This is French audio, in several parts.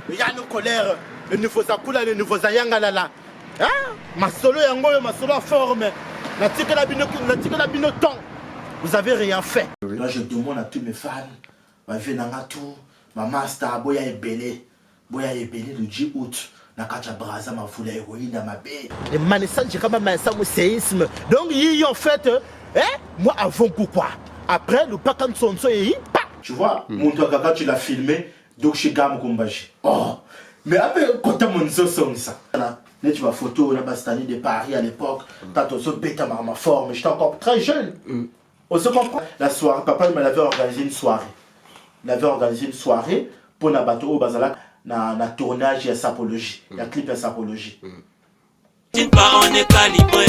Yann colère, le nouveau Zakula, le nouveau Zayangalala. Hein? Ma solo yango, ma solo forme. La tique la binoton. Vous avez rien fait. Là, je demande à tous mes fans, ma Venangatou, ma master, Boya Ebele. Boya Ebele le 10 août. Nakacha Braza, ma foule héroïne à ma baie. Et Manessan, j'ai quand même un séisme. Donc, il y a en fait, hein? Moi, avant quoi? Après, le Pakan Sonso et tu vois, mon kaka, tu l'as filmé, donc chez Gam Kombaji. Oh, mais après, quand t'as mon son, ça. Là, tu vois, photo, la Bastanie de Paris à l'époque, t'as ton son bêta ma forme, j'étais encore très jeune. On se comprend? La soirée, papa, il m'avait organisé une soirée. Il avait organisé une soirée pour la bateau au Bazala, na tournage et sapologie, la clip et sapologie. On est calibré,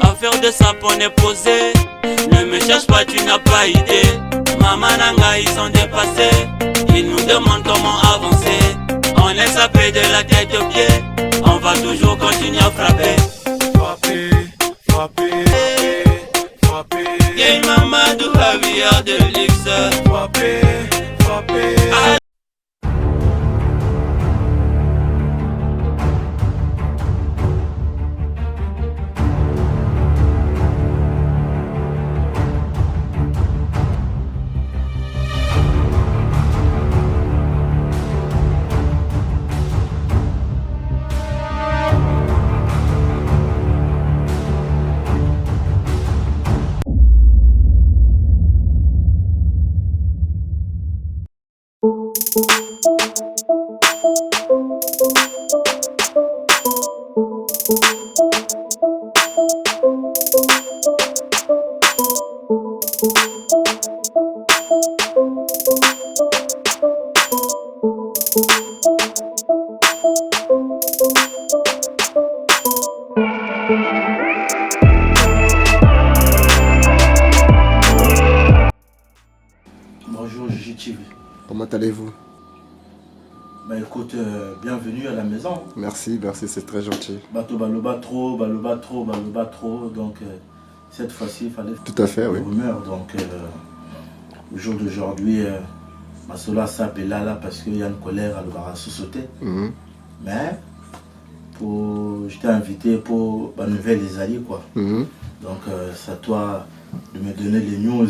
affaire de sap on est posé. Ne me cherche pas, tu n'as pas idée. Maman Nanga ils sont dépassés. Ils nous demandent comment avancer. On est sapé de la tête aux pieds. On va toujours continuer à frapper. Frapper, frapper, frapper. Y'a une maman du Javier de luxe. Frapper, frapper. Bonjour JGTV. Comment allez-vous? Bah écoute, bienvenue à la maison. Merci, merci, c'est très gentil. Bateau baloba trop, donc cette fois-ci il fallait Tout à fait, oui. Rumeur, donc au jour d'aujourd'hui, ma sola s'appelle là parce qu'il y a une colère à le sauter. Mais je t'ai invité pour la nouvelle les alliés quoi. Donc c'est à toi de me donner les news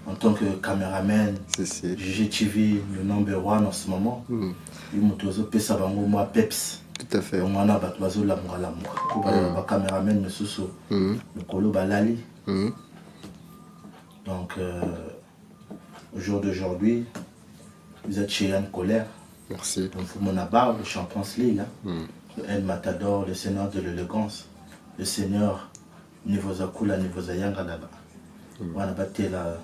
en tant que caméraman. JGTV, le number one en ce moment. Il m'a dit moi Peps. Tout à fait. On a battu la caméraman le colo balali. Donc au jour d'aujourd'hui, vous êtes chez Yann Colère. Merci. Donc mon abat, le champion Sli là. Le El Matador, le seigneur de l'élégance, le seigneur niveau Zakula, niveau Zayanga là-bas. Voilà, là,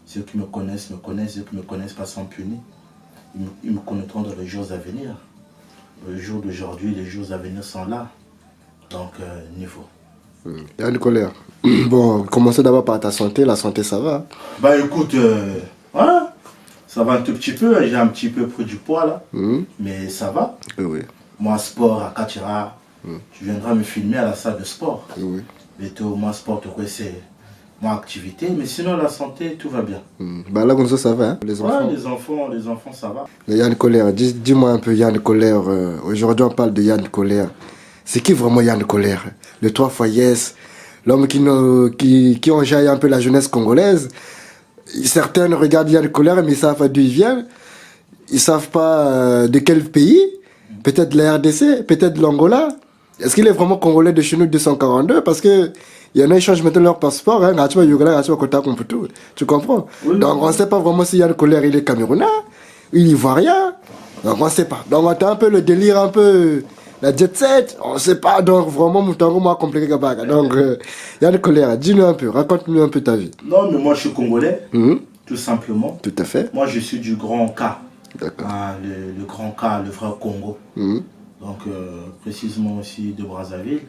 ceux qui me connaissent, ceux qui ne me connaissent pas sont punis. Ils me connaîtront dans les jours à venir. Le jour d'aujourd'hui, les jours à venir sont là. Donc, niveau. Yann Colère. Bon, commençons d'abord par ta santé. La santé, ça va? Bah écoute, hein, ça va un tout petit peu. J'ai un petit peu pris du poids là. Mais ça va. Oui. Moi, sport à Kachira, tu viendras me filmer à la salle de sport. Oui. Mais moi, sport, c'est mon activité. Mais sinon, la santé, tout va bien. Bah là, comme ça va, hein? Les enfants. Ouais, les enfants, ça va. Yann Colère, dis-moi un peu Yann Colère. Aujourd'hui, on parle de Yann Colère. C'est qui vraiment Yann Colère? Le 3 fois yes, l'homme qui enjaille un peu la jeunesse congolaise. Certains regardent Yann Colère, mais ils savent pas d'où il vient. Ils savent pas de quel pays. Peut-être la RDC, peut-être l'Angola. Est-ce qu'il est vraiment congolais de chez nous 242? Parce que il y en a qui changent maintenant leur passeport. Hein, tu comprends? Oui, donc on ne sait pas vraiment si Yann Colère il est camerounais, il est ivoirien. Donc on ne sait pas. Donc on a un peu le délire, un peu la jet set. On ne sait pas. Donc vraiment, mon compliqué. Donc Yann Colère, dis-nous un peu, raconte-nous un peu ta vie. Non, mais moi je suis congolais, tout simplement. Tout à fait. Moi je suis du Grand K. D'accord. Le Grand K, le vrai Congo. Donc précisément aussi de Brazzaville.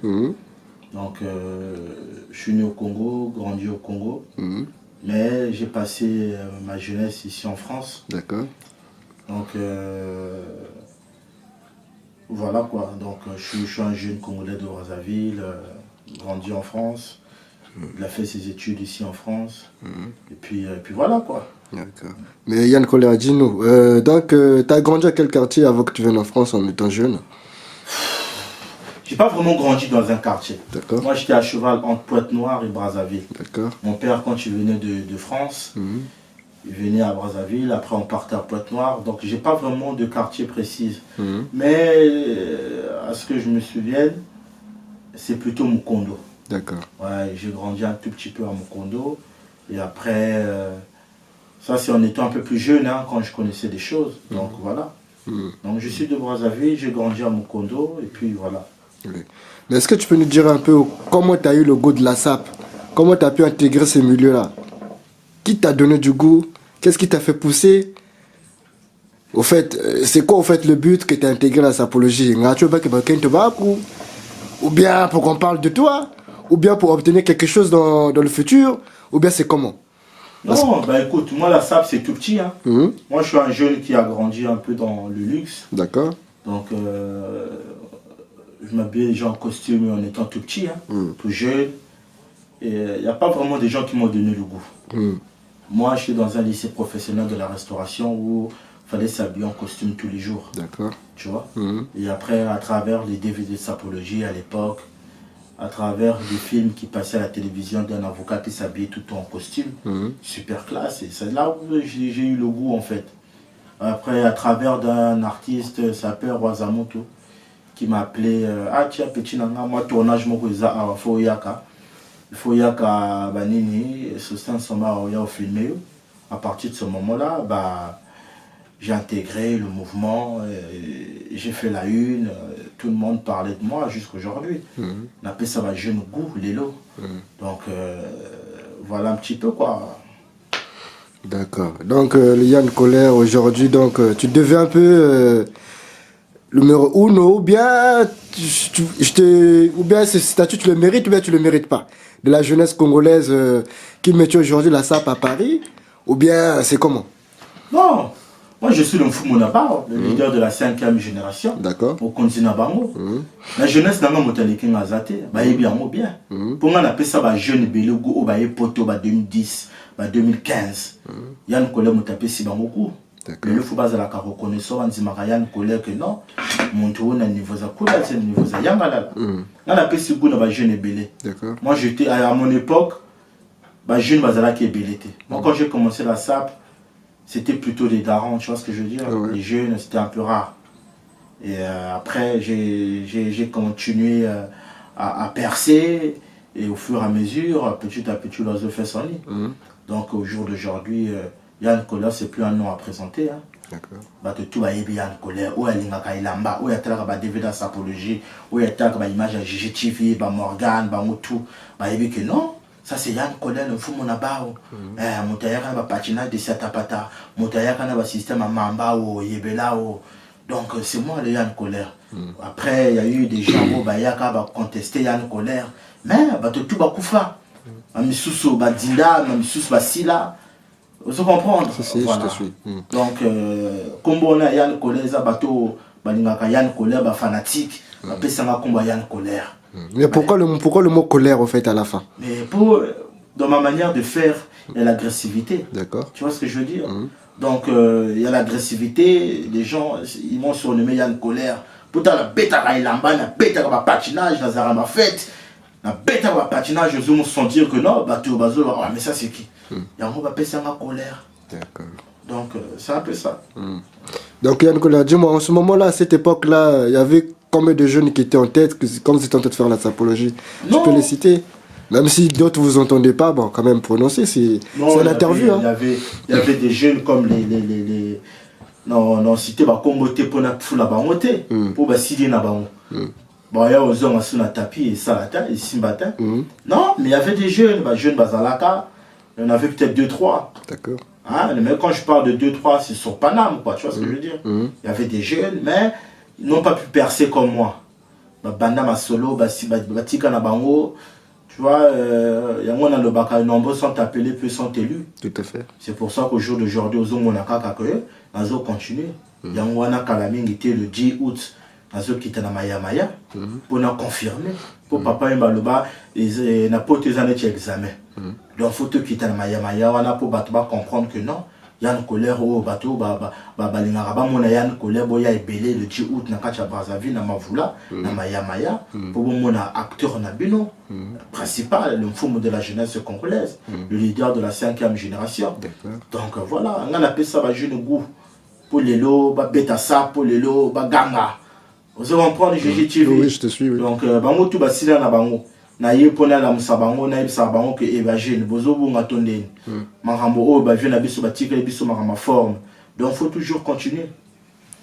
Donc je suis né au Congo, grandi au Congo. Mais j'ai passé ma jeunesse ici en France. D'accord. Donc voilà quoi. Donc je suis un jeune Congolais de Brazzaville, grandi en France. Il a fait ses études ici en France. Et puis voilà quoi. D'accord. Mais Yann Colère, dis-nous, donc tu as grandi à quel quartier avant que tu viennes en France en étant jeune? J'ai pas vraiment grandi dans un quartier. D'accord. Moi j'étais à cheval entre Pointe-Noire et Brazzaville. D'accord. Mon père, quand il venait de France, il venait à Brazzaville, après on partait à Pointe-Noire. Donc j'ai pas vraiment de quartier précis. Mais à ce que je me souvienne, c'est plutôt Mukondo. D'accord. Ouais, j'ai grandi un tout petit peu à Mukondo. Et après, ça c'est en étant un peu plus jeune, hein, quand je connaissais des choses. Donc voilà. Donc je suis de Brazzaville, j'ai grandi à Mukondo, et puis voilà. Oui. Mais est-ce que tu peux nous dire un peu comment tu as eu le goût de la SAP? Comment tu as pu intégrer ces milieux-là? Qui t'a donné du goût? Qu'est-ce qui t'a fait pousser? Au fait, c'est quoi au fait le but que tu as intégré la sapologie? Ou bien pour qu'on parle de toi? Ou bien pour obtenir quelque chose dans le futur? Ou bien c'est comment? Non, bah écoute, moi la SAP c'est tout petit. Hein. Moi je suis un jeune qui a grandi un peu dans le luxe. D'accord. Donc je m'habillais déjà en costume en étant tout petit, hein, tout jeune. Et il n'y a pas vraiment des gens qui m'ont donné le goût. Moi je suis dans un lycée professionnel de la restauration où il fallait s'habiller en costume tous les jours. D'accord. Tu vois. Et après, à travers les DVD de sapologie à l'époque, à travers des films qui passaient à la télévision d'un avocat qui s'habillait tout en costume, super classe. Et c'est là où j'ai eu le goût en fait. Après, à travers d'un artiste, s'appelle Wazamoto, qui m'a appelé ah tiens petit nanga, moi tournage moko eza à Foyaka. Foyaka banini, ce sens soma au filmé. À partir de ce moment-là, bah j'ai intégré le mouvement, j'ai fait la une, tout le monde parlait de moi jusqu'à aujourd'hui. On appelle ça ma jeune goût, l'élo. Donc voilà un petit peu quoi. D'accord. Donc Yann Colère aujourd'hui, donc tu devais un peu le numéro uno, ou bien ou bien ce statut tu le mérites ou bien tu le mérites pas. De la jeunesse congolaise qui met aujourd'hui la SAP à Paris, ou bien c'est comment? Non. Moi, je suis le Mfoumounaba, le leader de la 5e génération. D'accord. Au continent Bango. La jeunesse n'a pas motaliki ngazate, bah bien bien. Pour moi, on appelle ça bah jeune belugo au bah poto bah 2010, bah 2015. Yann Colère motape si bangoku. Mais le faut pas la reconnaissance en disant Yann Colère que non, mon tour na niveau za kula, c'est niveau za yangala. On appelle si goût bah jeune belé. D'accord. Moi, j'étais à mon époque, bah jeune bazala qui est belé. Moi, quand j'ai commencé la SAP, c'était plutôt des darons, tu vois ce que je veux dire. Les jeunes, c'était un peu rare. Et après, j'ai continué à percer. Et au fur et à mesure, petit à petit, l'oiseau fait son lit. Donc au jour d'aujourd'hui, Yann Colère, c'est plus un nom à présenter. Hein. D'accord. Bah, tout va y Yann Colère. Où il y a Ilamba, où il y a des DVD sapologie, où il y a des images à GGTV, Morgan, tout. Bah, il y a que non. Ça c'est Yann Colère, le fou mon abao. Moutayaka na patinage de Satapata, Moutayaka na système à Mamba ou Yebela. Donc c'est moi le Yann Colère. Après il y a eu des gens qui ont contesté Yann Colère. Mais tout va koufa. Mamisusu Badinda, Mamisusu Basila. Vous comprenez? Si, voilà. Je te suis. Donc comme on a Yann Colère, bateau, Yann Colère, fanatique, après ça va combattre Yann Colère. Mais pourquoi le mot colère au fait à la fin? Mais dans ma manière de faire, il y a l'agressivité. D'accord. Tu vois ce que je veux dire? Donc il y a l'agressivité, les gens ils m'ont surnommé Yann Colère. Pourtant la bête à Ilamba, la bête à patinage, la Zarama fête, la bête à patinage, ils vont sentir que non, mais ça c'est qui? Il y a un mot qui s'appelle colère. D'accord. Donc c'est un peu ça. Donc Yann Colère, dis-moi, en ce moment-là, à cette époque-là, il y avait combien de jeunes qui étaient en tête, comme vous étiez en train de faire la sapologie? Tu peux les citer? Même si d'autres vous entendez pas, bon, quand même prononcer, c'est l'interview. Il y avait des jeunes comme les non, cité Comboté pour la bangoté, pour Basili na bango. Bon, il y a aux hommes sur la tapis et Salata et Simbata. Non, mais il y avait des jeunes Bazalaka, il y en avait peut-être 2-3. D'accord. Hein, mais quand je parle de 2-3, c'est sur Paname, quoi, tu vois ce que je veux dire? Il y avait des jeunes, mais ils n'ont pas pu percer comme moi. Banda ma solo, Batika na bango, tu vois, il y a moins dans le bac, nombreux sont appelés, peu sont élus. Tout à fait. C'est pour ça qu'au jour d'aujourd'hui, aux hommes, on a qu'à continuer. Il y a un Kalaming était le 10 août, qui était dans Maya, pour nous confirmer. pour papa et baloba et na pote les années examen donc faut te quitter na maya wana pour bato ba comprendre que non Yann Colère au bateau balingara ba mona Yann Colère boya ebelé le 10 août na kacha Brazzaville na mavula na maya pour mona acteur na bino principal le fond de la jeunesse congolaise le leader de la 5e génération donc voilà on a appelé ça ba jeune goût pour les lots ba beta ça pour les lots ba ganga vous allez prendre GGTV oui je te suis oui. Donc bango tout basila na bango na yepona la musabango na yebsabango que évagile bozo bunga tondeni makambo o ba vient na biso batika biso makama forme donc faut toujours continuer.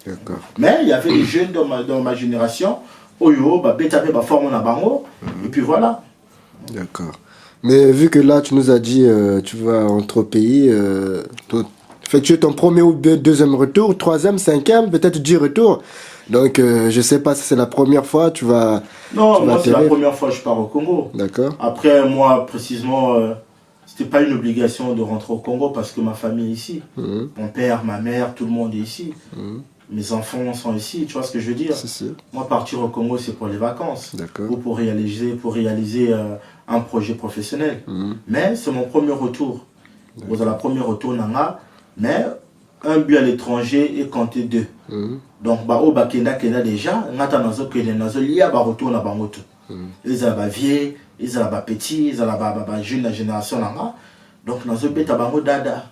D'accord. Mais il y avait des jeunes dans ma génération oyo ba beta ba forme na bango et puis voilà. D'accord. Mais vu que là tu nous as dit tu vas entre pays effectuer ton premier ou deuxième retour, troisième, cinquième, peut-être 10 retours. Donc, je sais pas si c'est la première fois, tu vas... Non, moi c'est la première fois que je pars au Congo. D'accord. Après, moi, précisément, c'était pas une obligation de rentrer au Congo parce que ma famille est ici. Mon père, ma mère, tout le monde est ici. Mes enfants sont ici, tu vois ce que je veux dire? Moi, partir au Congo, c'est pour les vacances. D'accord. Ou pour réaliser un projet professionnel. Mais c'est mon premier retour. Vous avez le premier retour, Nanga. Mais un but à l'étranger est compté 2. Donc, au Bakenda déjà, ngata nazo kele nazo liya ba retour na bango tout. Ils ont vieux, ils ont petit, ils ont jeune la génération là. Donc nazo beta bango dada.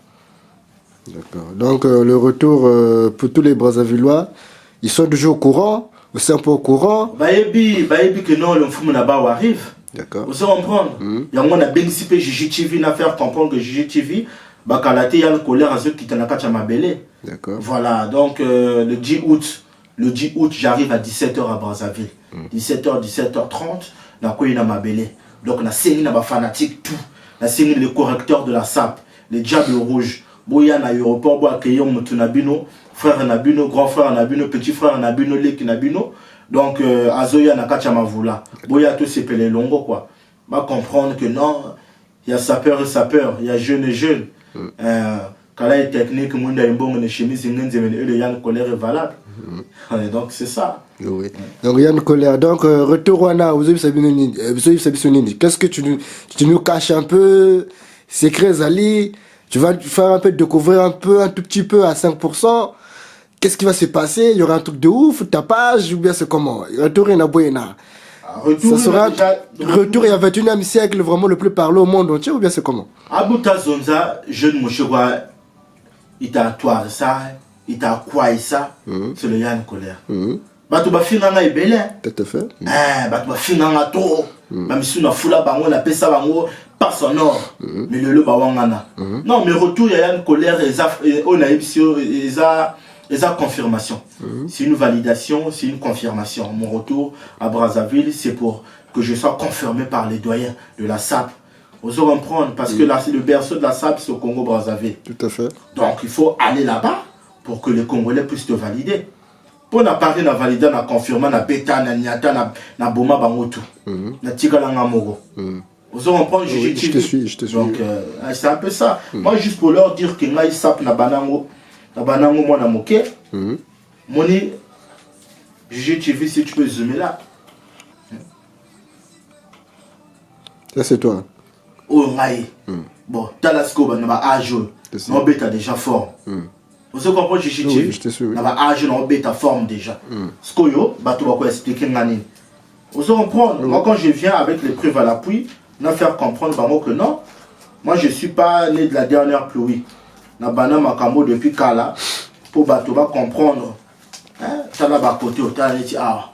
D'accord. Donc le retour pour tous les Brazzavillois, ils sont toujours au courant, ou c'est un peu au courant. Baebi que non le fumu na ba arrive. D'accord. Vous allez comprendre. Yango na benisipe GGTV na faire comprendre que GGTV bakalate Yann Colère à ceux qui t'en a kacha mabele. D'accord. Voilà, donc le 10 août, j'arrive à 17h à Brazzaville. 17h, 17h30, na quoi na mabele. Donc na série na ba fanatique tout. Na série le correcteur de la SAP, les diables rouges. Boya na aéroport bo accueillir Mutunabino, frère Nabino, grand frère Nabino, petit frère Nabino, leki Nabino. Donc azoya na kacha mavula. Boya tout c'est pelé longo quoi. Va comprendre que non, il y a sapeur et sapeur, il y a jeune et jeune. Kala est technique, monde a une bonne chemise, et le Yann Colère est valable. Donc c'est ça. Oui. Donc Yann Colère, donc retour Wana, vous avez Sabissonini. Qu'est-ce que tu nous caches un peu, secret Zali, tu vas faire un peu découvrir un tout petit peu à 5%. Qu'est-ce qui va se passer? Il y aura un truc de ouf, tapage, ou bien c'est comment? Retour en Aboyena. Ça sera retour il y a 21e siècle, vraiment le plus parlé au monde entier, ou bien c'est comment? Abuta Zonza, jeune Mouchewa, il t'a toi ça, il t'a quoi ça, c'est le Yann Colère. Bato ba finanga ibele. Tout à fait. Bato ba finanga trop. Même si on a foula bango, la pesa bango, pas son or. Mais le ba wangana. Non, mais retour il y a Yann Colère, on a eza confirmation. C'est une validation, c'est une confirmation. Mon retour à Brazzaville, c'est pour que je sois confirmé par les doyens de la SAP. Vous allez comprendre, parce que là, c'est le berceau de la SAP, c'est au Congo-Brazzaville. Tout à fait. Donc, il faut aller là-bas pour que les Congolais puissent te valider. Pour na parler, na valider, na confirmer, na beta, na niata, na boma bangotu, na tigala ngamogo. Vous allez comprendre, je te suis. Donc, c'est un peu ça. Moi, juste pour leur dire que na SAP na banango, moi na moké. Moni, GGTV, si tu peux zoomer là. Ça, c'est toi. Oh, ngaï. Bon, Talasco, bah, n'a pas âge. Non, bêta déjà forme. Vous avez compris, GGTV? Oui, je te suis. N'a pas âge, non, bêta forme déjà. Skoyo, bah, tu vas quoi expliquer ngani. Vous allez comprendre. Moi, quand je viens avec les preuves à l'appui, on va faire comprendre bah, moi, que non. Moi, je ne suis pas né de la dernière pluie. N'a pas makambo depuis Kala. Pour bateau va comprendre. Ça là bas côté au tas ah.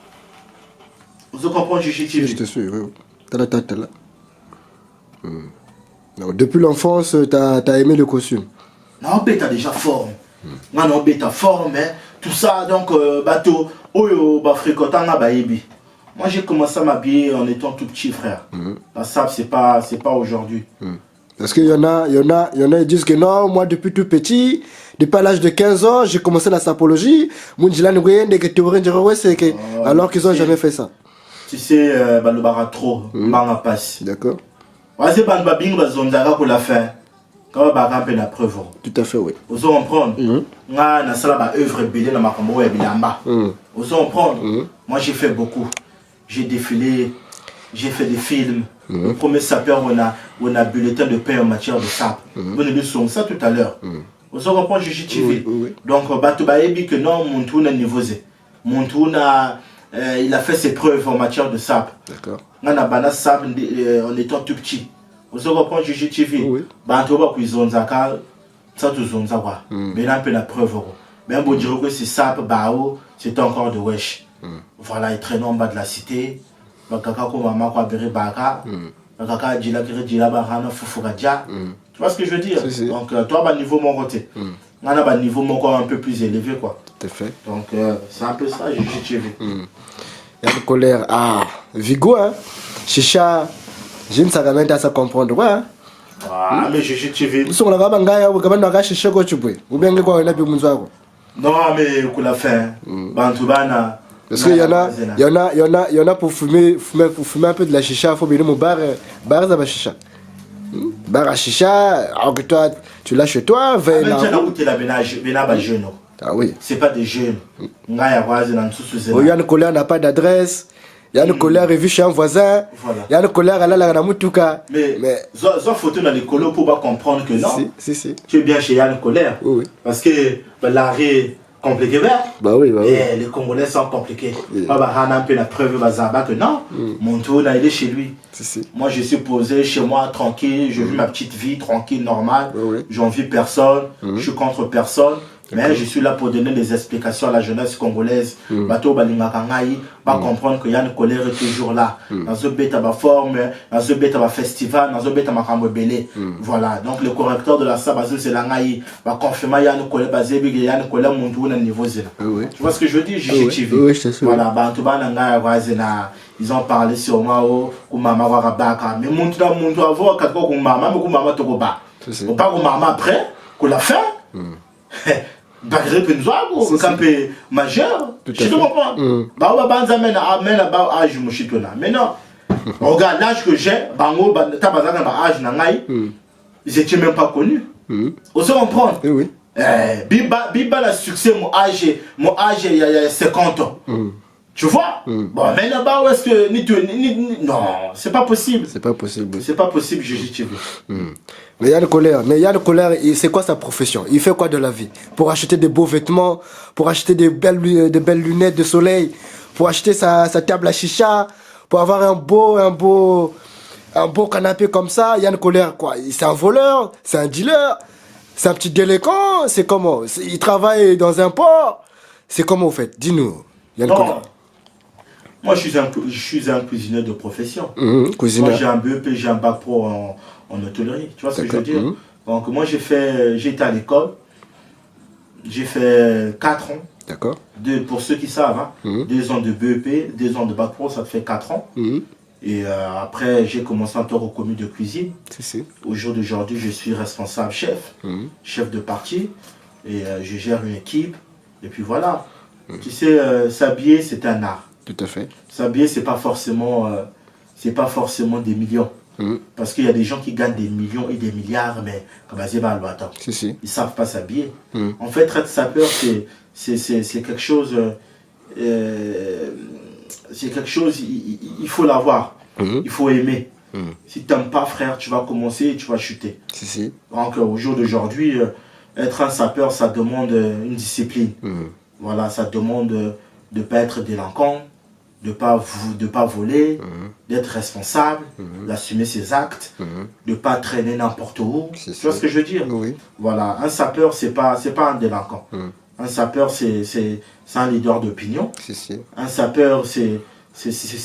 Vous comprenez GGTV? Je te suis, oui. T'as là. Donc, depuis l'enfance, t'as aimé le costume? Non, t'as déjà forme. Non, t'as forme, tout ça, donc bateau, oyo, bah fréquentant na baébi. Moi j'ai commencé à m'habiller en étant tout petit, frère. La SAP, c'est pas aujourd'hui. Parce qu'il y en a, ils disent que non, moi depuis tout petit, depuis l'âge de 15 ans, j'ai commencé la sapologie. Alors qu'ils n'ont jamais fait ça. Tu sais, le baratro, manga passe. D'accord. C'est pas le bing bazondaga pour la fin. Quand on va ramper la preuve. Tout à fait, oui. Vous comprenez? On a ça œuvre belé dans ma combo et bilamba. Vous comprenez? Moi j'ai fait beaucoup. J'ai défilé j'ai fait des films. Le premier sapeur, on a bulletin de paix en matière de sap. Vous avez vu ça tout à l'heure. Vous comprenez, JGTV. Donc, Batoubaïbi, que non, mon tour n'est niveau Z. Mon tour, il a fait ses preuves en matière de sap. D'accord. On a banné sap en étant tout petit. Vous comprenez, JGTV. Batouba, ils ont zaka, ça tous ont zaka. Mais là, un peu la preuve. Mais on dirait que c'est sap, bao, c'est encore de wesh. Voilà, il traîne en bas de la cité. Bakaka ko maman ko abere baka. Bakaka djila kire djila barana fufuradja. Tu vois ce que je veux dire? Donc toi bah niveau mon côté. On a un niveau mon corps un peu plus élevé quoi. Tout à fait. Donc c'est un peu ça j'ai vu. Il y a une colère Vigo hein. Chicha, je ne sais pas ça comprendre ouais. Ah mais j'ai vu. Nous sommes là bas ngaya ou kabana ga chicha ko chubwe. Ou bien ngeko na bi munzwako. Non mais pour la fin. Bantubana. Parce qu'il y en a pour fumer un peu de la chicha, il faut venir au bar à chicha. Bar à chicha, alors que toi, tu l'as chez toi, ah oui. C'est pas des jeunes. Il y a une colère, n'a pas d'adresse. Il y a une colère revue chez un voisin. Il y a une colère à la Mutuka. Mais ça photo dans les colos pour pas comprendre que non. Si. Tu es bien chez Yann Colère. Oui. Parce que l'arrêt compliqué vert. Bah oui. Et les Congolais sont compliqués. Un peu la preuve que non. Mon tour là il est chez lui. Moi je suis posé chez moi tranquille, je vis ma petite vie tranquille, normale. J'envie personne, je suis contre personne. Mais je suis là pour donner des explications à la jeunesse congolaise. Bato balingaka ngai va comprendre que Yann Colère est toujours là. Dans ce bête à ma forme, dans ce bête à ma festival, dans ce bête à ma camobélé. Voilà. Donc le correcteur de la SABAZU c'est la ngai va confirmer Yann Colère basé big Yann Colère mon tour niveau zéro. Tu vois ce que je veux dire? Oui, je te suis. Voilà. Bantu bananga wazena. Ils ont parlé sur moi au maman warabaka. Mais mon tour avoir quatre fois maman mais maman tokoba. On parle au maman après qu'on l'a fait. Bagre Penzoa ou campé majeur, tu te comprends? Bah banza mena ba âge mushitona. Mais non. Regarde l'âge que j'ai, bango tabazana ba âge na ngai. Ils étaient même pas connus. On se comprend? Oui. Biba la succès mon âge il y a 50 ans. Tu vois? Bon, maintenant, bah, est-ce que. Non, c'est pas possible. C'est pas possible. C'est pas possible, JGTV. Mais Yann Colère, c'est quoi sa profession? Il fait quoi de la vie? Pour acheter des beaux vêtements, pour acheter des belles lunettes de soleil, pour acheter sa table à chicha, pour avoir un beau canapé comme ça. Yann Colère, quoi? C'est un voleur, c'est un dealer, c'est un petit délinquant, c'est comment? Il travaille dans un port. C'est comment, au fait? Dis-nous, Yann Colère. Moi, je suis un cuisinier de profession. Cuisinier. Moi, j'ai un BEP, j'ai un bac pro en hôtellerie. Tu vois ce que je veux dire? Donc, moi, j'ai été à l'école. J'ai fait 4 ans. D'accord. Pour ceux qui savent, hein, 2 ans de BEP, 2 ans de bac pro, ça te fait 4 ans. Et après, j'ai commencé encore au commis de cuisine. Au jour d'aujourd'hui, je suis responsable chef, chef de partie. Et je gère une équipe. Et puis voilà. Tu sais, s'habiller, c'est un art. Tout à fait. S'habiller, c'est pas forcément des millions. Parce qu'il y a des gens qui gagnent des millions et des milliards, mais comme ils ne savent pas s'habiller. En fait, être sapeur, c'est quelque chose. C'est quelque chose, il faut l'avoir. Il faut aimer. Si tu n'aimes pas, frère, tu vas commencer et tu vas chuter. Donc, au jour d'aujourd'hui, être un sapeur, ça demande une discipline. Voilà, ça demande de ne pas être délinquant, de ne pas voler, d'être responsable, d'assumer ses actes, de ne pas traîner n'importe où. Tu vois ce que je veux dire? Voilà, un sapeur, c'est pas un délinquant. Un sapeur, c'est un leader d'opinion. Un sapeur, c'est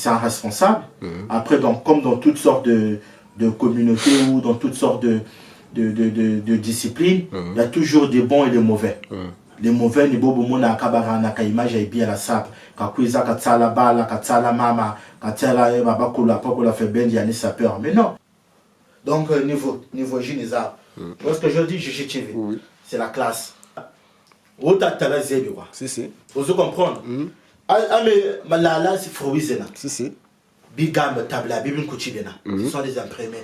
un responsable. Après, comme dans toutes sortes de communautés ou dans toutes sortes de disciplines, il y a toujours des bons et des mauvais. Les mauvais, les beaux na kabara na kaimage et bien la sap, kakuiza katsala bala, katsala mama, katsala baba kula pakula fait ben diane sapeur. Mais non. Donc niveau Gineza. Tu vois ce que je dis, JGTV. C'est la classe. Ota tala zebi wa. Vous comprendre? Ah mais malala c'est fruizena. Bigam tabla bibin kuchibena. Ce sont des imprimés.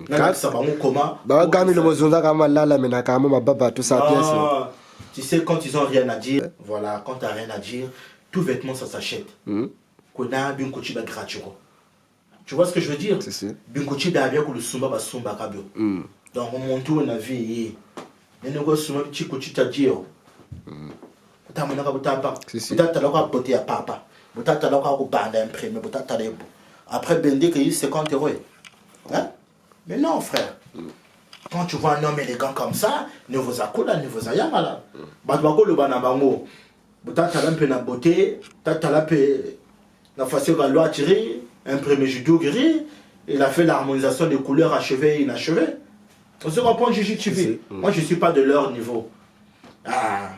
Nana sabamu koma. Ba gami le mozonda kama lala mena kama mababa tout ça pièce. Tu sais, quand ils n'ont rien à dire, voilà, quand tu n'as rien à dire, tout vêtement, ça s'achète. Qu'on a bien coaché gratuit. Tu vois ce que je veux dire? Si. Bingochi bien que le sumba va sumba kabio. Donc on monte où on a vie. Et nous go sumba chico chita dio. Tamona kabuta pa. Butata la kwa pote ya papa. Butata la kwa banda imprimé. Butata lebo. Après Bendé que il 50 €. Hein? Mais non frère. Quand tu vois un homme élégant comme ça, ne vous accouda, ne vous ayamala. Badwako le banabango. Butata la pe na beauté. Tata la pe na façon à loi tirer. Imprimé judo gris. Il a fait l'harmonisation des couleurs achevées et inachevées. On se comprend Gigi TV. Moi je ne suis pas de leur niveau. Ah,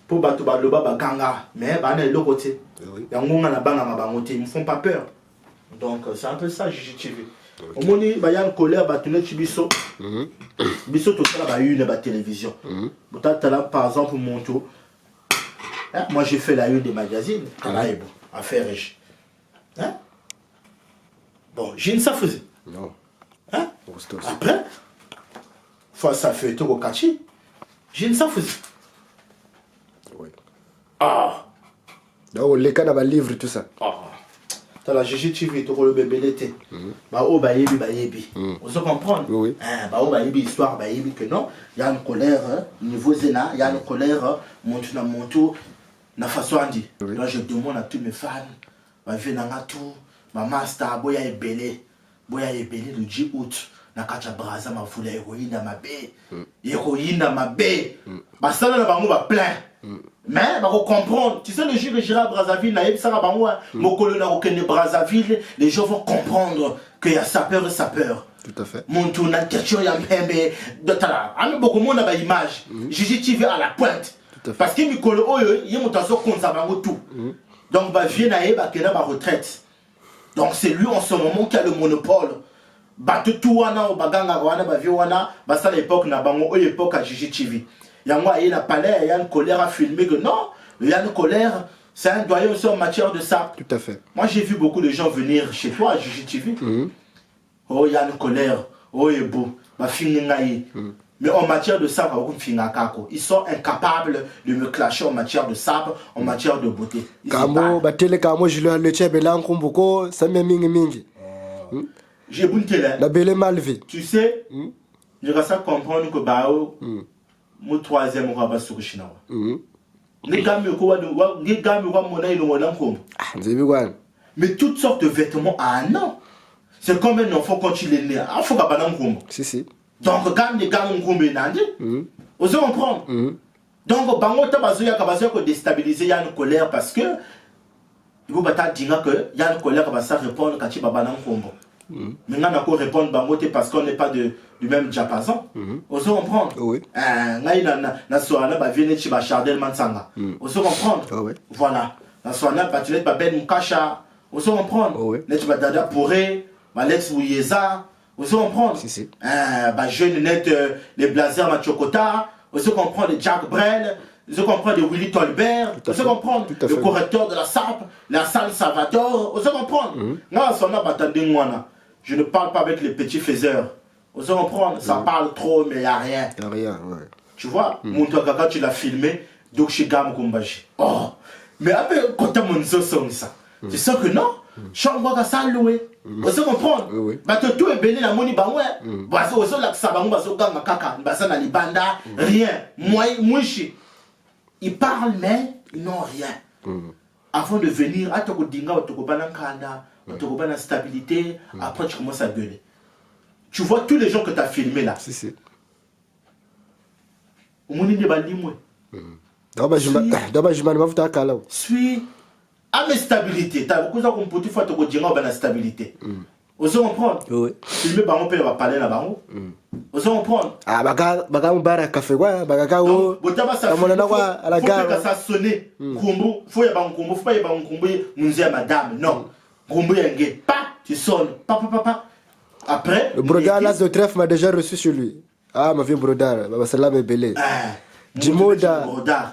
pour Batouba Loba Baganga, mais Bana est l'autre côté. Ils ne me font pas peur. Donc c'est un peu ça Gigi TV. Au moment où il y a une colère, Bisso. Bisso tout ça, il y a une télévision. Par exemple, mon tour. Moi j'ai fait la une des magazines. Affaire riche. Hein? Bon, j'ai une faisait. Non. Hein? Après, ça fait tout au cachi. J'ai une faisait. Oui. Ah! Donc, les cas dans le livre, tout ça. Ah! T'as la GGTV, tu as le bébé l'été. Bah, oh, bah, yebi. On se comprend? Oui. Bah, oh, bah, yebi, histoire, bah, yebi, que non. Il y a une colère, niveau Zena, il y a une colère, montou, na façon à dire. Là, je demande à tous mes fans, bah, venez à tout. Ma master, boya est belé le 10 août. Nakacha braza ma voula héroïne dans ma baie. Héroïne dans ma baie. Bah ça là, bah moi plein. Mais bah comprendre. Tu sais le jour que j'irai à Brazzaville, naïb ça bah moi. Mon colonel aucun Brazzaville, les gens vont comprendre qu'il y a sapeur et sapeur. Tout à fait. Mon tour na question ya mbembe. Dotala. Ami beaucoup monde a image. Gigi TV à la pointe. Parce que Mikolo oyo, il y a mon tasso compte ça va tout. Donc bah viens naïb bah kena bah retraite. Donc c'est lui en ce moment qui a le monopole. Batutuana ou baganga wana baviwana, basta l'époque na bango ou l'époque à Gigi TV. Yangwa il a palais, il y a une colère à filmer que non, il y a une colère, c'est un doyen aussi en matière de ça. Tout à fait. Moi j'ai vu beaucoup de gens venir chez toi à Gigi TV. Oh il y a une colère, oh il est beau, ma fille ngaï. Mais en matière de sabre, ils sont incapables de me clasher en matière de sabre, en matière de beauté. Kamo, batele kamo, je le chebe là, Nkumboko, ça me mingi. J'ai bon télé. La belle malvé. Tu sais, je vais ça comprendre que Bao, mon troisième roi va sur China. Les gars me quoi, les gars me quoi mon aïe le modem comme. Mais toutes sortes de vêtements à un an. C'est comme un enfant quand il est né. Il faut qu'à banane comme. Si. Donc, quand les gars ont combien d'années, on se comprend. Donc, bango tabazoya kabazoya ko déstabiliser, il y a une colère parce que il faut pas dire que il y a une colère qui va ça répondre quand tu vas banane combo. Maintenant, on peut répondre bango parce qu'on n'est pas du même diapason. On se comprend. Oui. Na soana ba viene ci ba Chardel Mansanga. On se comprend. Voilà. Na soana ba tu ba Ben Mukasha. On se comprend. Ne tu ba Dada Pouré, Alex Ouyeza. On se comprend. Si. Bah jeune net les Blazers Machokota, on se comprend les Jack Brel, on se comprend les Willy Tolbert, on se comprend le correcteur de la SAP, la salle Salvador, on se comprend. Non, ça n'a pas je ne parle pas avec les petits faiseurs. On se comprend, ça parle trop mais il n'y a rien. Il n'y a rien, ouais. Tu vois, mon Kaka tu l'as filmé, donc chez Gam Kumbaji. Oh, mais après quand tu as mon son ça, tu sens que non, chambre ça loué. On se comprend. Bah tout est béni la moni bah ouais. Bah ça aussi là ça bah on va se gagner kaka, bah ça na libanda, rien. Moi ils parlent mais ils n'ont rien. Avant de venir, à toko dinga, à toko banankanda, à toko bana stabilité, après tu commences à gueuler. Tu vois tous les gens que tu as filmés là. Si. Au monde il ba limwe. D'abord je m'en vais à Kalau. Suis à mes stabilités, tu as beaucoup de gens qui ont fait la stabilité. On se comprend. Oui. Il me baron peut parler là bas. On se comprend. Ah baga mbara café quoi, baga wo. Botaba ça. À la gare. Ça sonner. Kumbu, faut y avoir un kumbu, faut pas y avoir un kumbu, nous madame. Non. Kumbu yenge. Pa, tu sonnes. Pa. Après, le brodard l'as de trèfle m'a déjà reçu sur lui. Ah ma vie brodard, baba salam est belé. Dimoda, Brodard,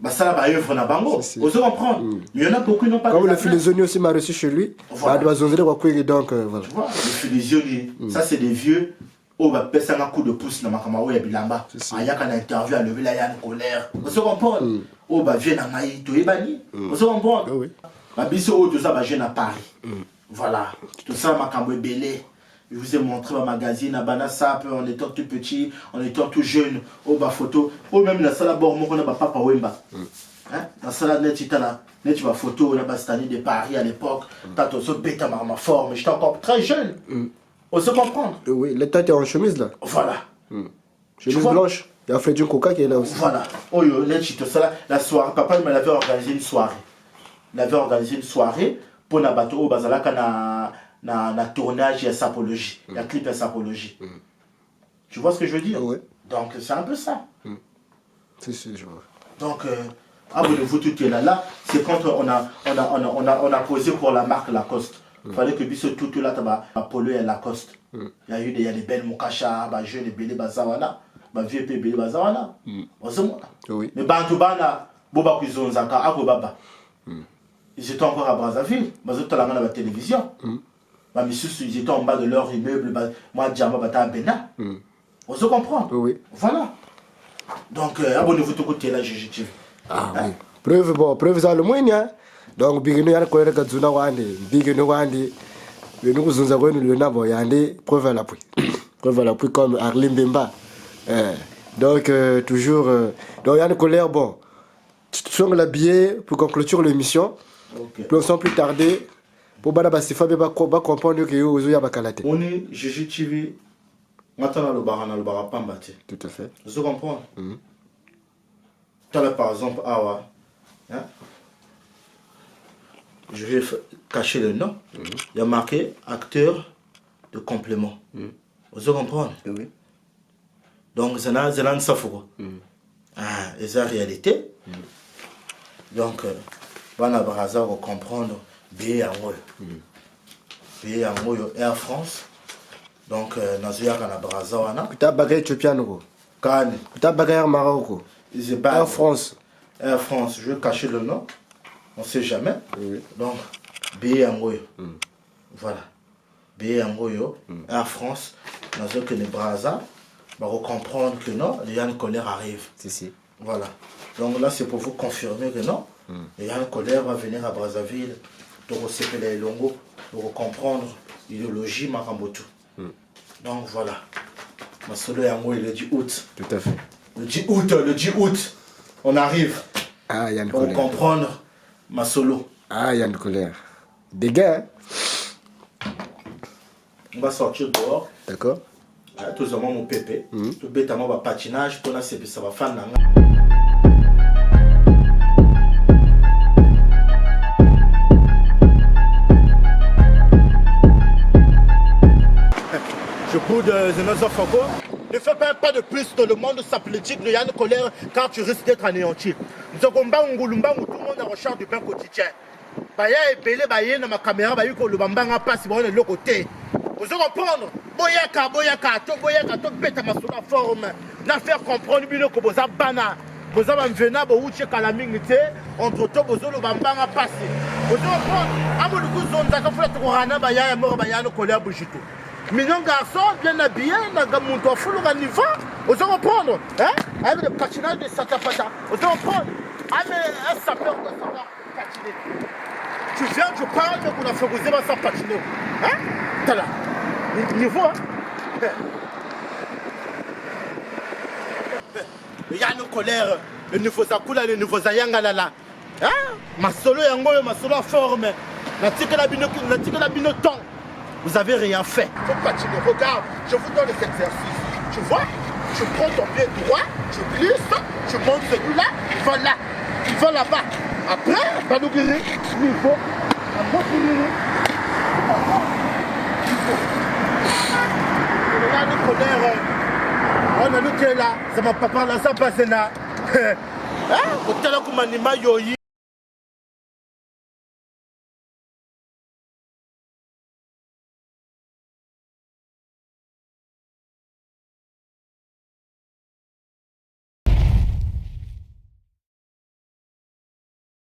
ça va œuvre na bango. On se comprend. Il y en a beaucoup qui n'ont pas. Comme le Filizoni aussi m'a reçu chez lui. Bah doit zonzer quoi donc voilà. Tu vois, le Filizoni, ça c'est des vieux. Oh bah pèse un coup de pouce dans ma camaro et bilamba. Ah y a qu'un interview à lever la yann colère. On se comprend. Oh bah viens à maï to ebani. On se comprend. Bah biso oh tout ça bah jeune à Paris. Voilà, tout ça m'a cambré belé. Je vous ai montré ma magazine à Banassa, en étant tout petit, en étant tout jeune, au bas photo, ou même dans la salle à bord, on a papa Wemba. Dans la salle à net, tu as photo, on a cette année de Paris à l'époque, tu as tout ce bêta ma forme, j'étais encore très jeune. On se comprend. Oui, l'état est en chemise là. Voilà. Chemise blanche. Il y a Freddy Coca qui est là aussi. Voilà. Oh yo, la soirée, papa il m'avait organisé une soirée. Il avait organisé une soirée pour na bateau au Bazalaka na tournage et sapologie, la clip et sapologie. Tu vois ce que je veux dire? Oui. Donc c'est un peu ça. C'est je vois. Donc abonnez-vous tout est là. Là, c'est quand on a posé pour la marque Lacoste. Il fallait que biso tout là taba Polo et Lacoste. Il y a des belles Moukasha, ba jeunes belé bazawana, ba vieux pe belé bazawana. Oui. Mais Bantubana, Boba Kuzonzaka, Abo Baba. Ils étaient encore à Brazzaville, ils étaient à la télévision. Ils étaient en bas de leur immeuble, moi, Djama Bata Bena. On se comprend? Oui. Voilà. Donc, abonnez-vous tout côté là, GGTV. Ah oui. Preuve ça le moins, hein? Donc, Bigino Yan Kolera Kazuna Wandi, Bigino Wandi, nous Zunza Wenu le Nabo Yandi, preuve à l'appui. Preuve à l'appui comme Arlim Bemba. Donc, toujours. Donc, Yann Colère, bon. Tu sens l'habillé pour qu'on clôture l'émission. Puis sans plus tarder, pour Baba Sifa, va comprendre que vous avez Bakalate. On est GGTV. Maintenant, le bar, le bar Pambate. Tout à fait. Vous comprenez? Tu as par exemple, Awa. Je vais cacher le nom. Il y a marqué acteur de complément. Vous comprenez? Oui. Donc, c'est un safou. Et c'est la réalité. Donc, on va comprendre bien Air France. Donc, nous avons Tu as bagay Tchopiano. Tu as bagay Maroc. Air France. Air France, je vais cacher le nom. On ne sait jamais. Oui. Donc, Béangoyo. Voilà. Béangoyo, Air France, nous avons que les Brazza, on va comprendre que non, les Yann Colère arrive. Si. Voilà. Donc là, c'est pour vous confirmer que non, les Yann Colère va venir à Brazzaville, pour s'épeler les Longo, pour comprendre l'idéologie Marambotou. Donc voilà. Ma solo Yango est le 10 août. Tout à fait. Le 10 août, on arrive. Ah, Yann Pour Colère. comprendre ma solo. Ah, Yann Colère. Des gars. On va sortir dehors. D'accord. Tout le monde mon pépé. Tout bêtement va patinage pour la ça va faire nanga. Je boude de nos enfants. Ne fais pas de plus dans le monde politique de Yann Colère car tu risques d'être anéanti. Nous avons tout le monde en recherche du pain quotidien. Baya est belé, baya dans ma caméra, baya que le bambanga passe bon de l'autre côté. Vous allez comprendre. Boyaka, to bête ma sur la forme. N'a faire comprendre bien que vous avez bana. Vous avez venu pour vous checker la minute. Entre temps, vous avez le bambanga passe. Vous allez comprendre. Amo le coup zone ça fait trop rana baya mort baya no colère bouchito. Mignon garçon, bien habillé, n'a pas mon toit full au niveau. Vous allez comprendre. Avec le patinage de Satapata. Vous allez comprendre. Avec un sapeur de savoir patiner. Tu viens, tu parles, mais qu'on a fait vous sans patiner. T'as là. Niveau, Il y a nos colères. Le niveau Zakula, le niveau Zayangalala. Ma solo yango, ma solo forme. La tique la binoton. Vous avez rien fait. Faut patiner. Regarde, je vous donne les exercices. Tu vois? Tu prends ton pied droit, tu glisses, tu montes celui-là, voilà. Il va là-bas. Après, va nous guérir. Niveau. On a nous là, ça m'a pas parlé, ça passe là. Au tel que